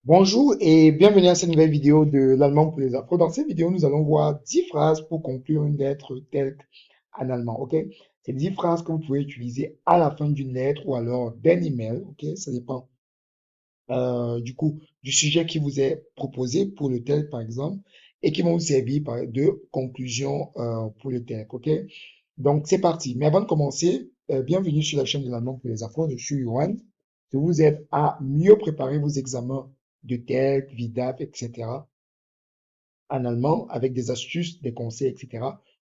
Bonjour et bienvenue à cette nouvelle vidéo de l'allemand pour les Afro. Dans cette vidéo, nous allons voir 10 phrases pour conclure une lettre telle en allemand, ok? C'est 10 phrases que vous pouvez utiliser à la fin d'une lettre ou alors d'un email, ok? Ça dépend du coup du sujet qui vous est proposé pour le TELC par exemple et qui vont vous servir de conclusion pour le TELC, ok? Donc c'est parti. Mais avant de commencer, bienvenue sur la chaîne de l'allemand pour les Afro. Je suis Johan. Je vous aide à mieux préparer vos examens de TELC, VIDAP, etc. en allemand avec des astuces, des conseils, etc.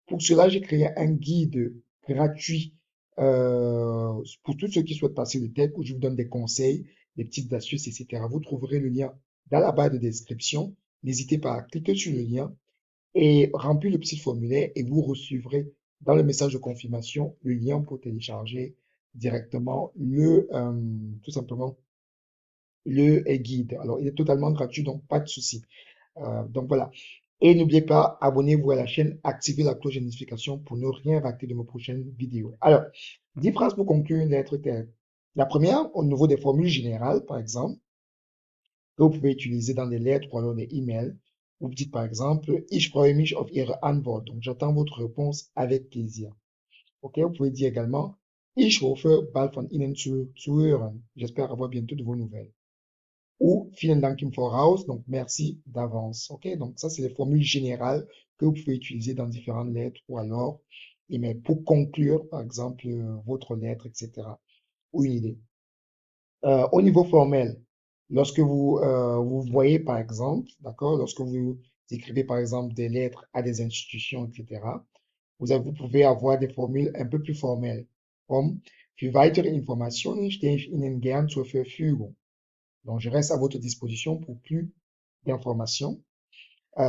Pour cela, j'ai créé un guide gratuit pour tous ceux qui souhaitent passer le TELC où je vous donne des conseils, des petites astuces, etc. Vous trouverez le lien dans la barre de description. N'hésitez pas à cliquer sur le lien et remplir le petit formulaire et vous recevrez dans le message de confirmation le lien pour télécharger directement tout simplement le guide. Alors, il est totalement gratuit, donc pas de souci. Donc voilà. Et n'oubliez pas, abonnez-vous à la chaîne, activez la cloche de notification pour ne rien rater de mes prochaines vidéos. Alors, 10 phrases pour conclure une lettre telle. La première, au niveau des formules générales, par exemple, que vous pouvez utiliser dans des lettres ou alors des emails. Vous dites par exemple, Ich freue mich auf Ihre Antwort. Donc, j'attends votre réponse avec plaisir. Ok, vous pouvez dire également, Ich hoffe, bald von Ihnen zu hören. J'espère avoir bientôt de vos nouvelles. Ou vielen Dank im Voraus, donc merci d'avance. Ok, donc ça, c'est les formules générales que vous pouvez utiliser dans différentes lettres ou alors email pour conclure, par exemple, votre lettre, etc. ou une idée. Au niveau formel, lorsque vous voyez, par exemple, d'accord, lorsque vous écrivez, par exemple, des lettres à des institutions, etc., vous pouvez avoir des formules un peu plus formelles, comme für weitere Informationen stehe ich Ihnen gern zur Verfügung. Donc, je reste à votre disposition pour plus d'informations.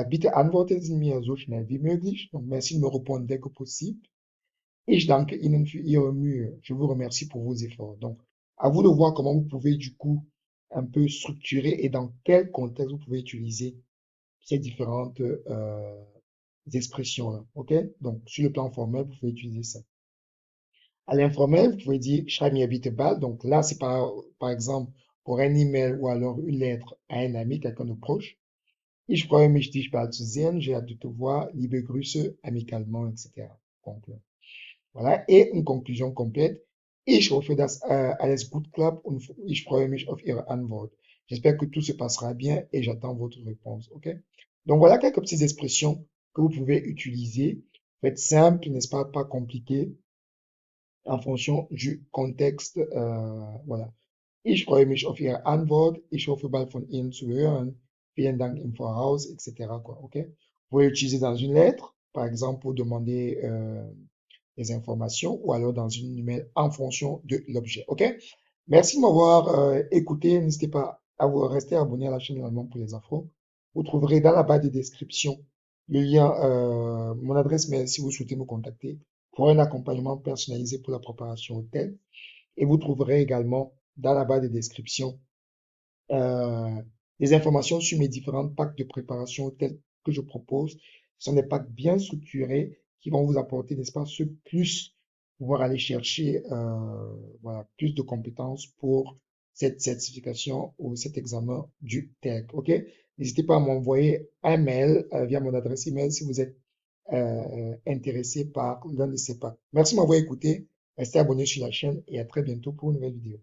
Bitte antworten Sie mir so schnell wie möglich. Donc, merci de me répondre dès que possible. Ich danke Ihnen für Ihre Mühe. Je vous remercie pour vos efforts. Donc, à vous de voir comment vous pouvez du coup un peu structurer et dans quel contexte vous pouvez utiliser ces différentes expressions-là. OK? Donc, sur le plan formel, vous pouvez utiliser ça. À l'informel, vous pouvez dire Schreib mir bitte bald. Donc là, c'est par exemple pour un email ou alors une lettre à un ami, quelqu'un de proche. Ich freue mich, dich bald zu sehen. J'ai hâte de te voir. Liebe Grüße, amicalement, etc. Donc, voilà. Et une conclusion complète. Ich hoffe, dass alles gut klappt und ich freue mich auf Ihre Antwort. J'espère que tout se passera bien et j'attends votre réponse. OK? Donc, voilà quelques petites expressions que vous pouvez utiliser. Faites simple, n'est-ce pas? Pas compliqué en fonction du contexte. Voilà. Ich freue mich auf Ihre Antwort. Ich hoffe bald von Ihnen zu hören. Vielen Dank im Voraus, etc. Quoi, ok? Vous pouvez l'utiliser dans une lettre, par exemple, pour demander des informations ou alors dans une email en fonction de l'objet. Ok? Merci de m'avoir écouté. N'hésitez pas à vous rester abonné à la chaîne Allemand pour les Afros. Vous trouverez dans la barre de description le lien, mon adresse mail si vous souhaitez me contacter pour un accompagnement personnalisé pour la préparation au thème. Et vous trouverez également dans la barre de description euh, des informations sur mes différents packs de préparation tels que je propose. Ce sont des packs bien structurés qui vont vous apporter, n'est-ce pas, ce plus, pouvoir aller chercher voilà, plus de compétences pour cette certification ou cet examen du TEC. OK? N'hésitez pas à m'envoyer un mail via mon adresse email si vous êtes intéressé par l'un de ces packs. Merci de m'avoir écouté. Restez abonné sur la chaîne et à très bientôt pour une nouvelle vidéo.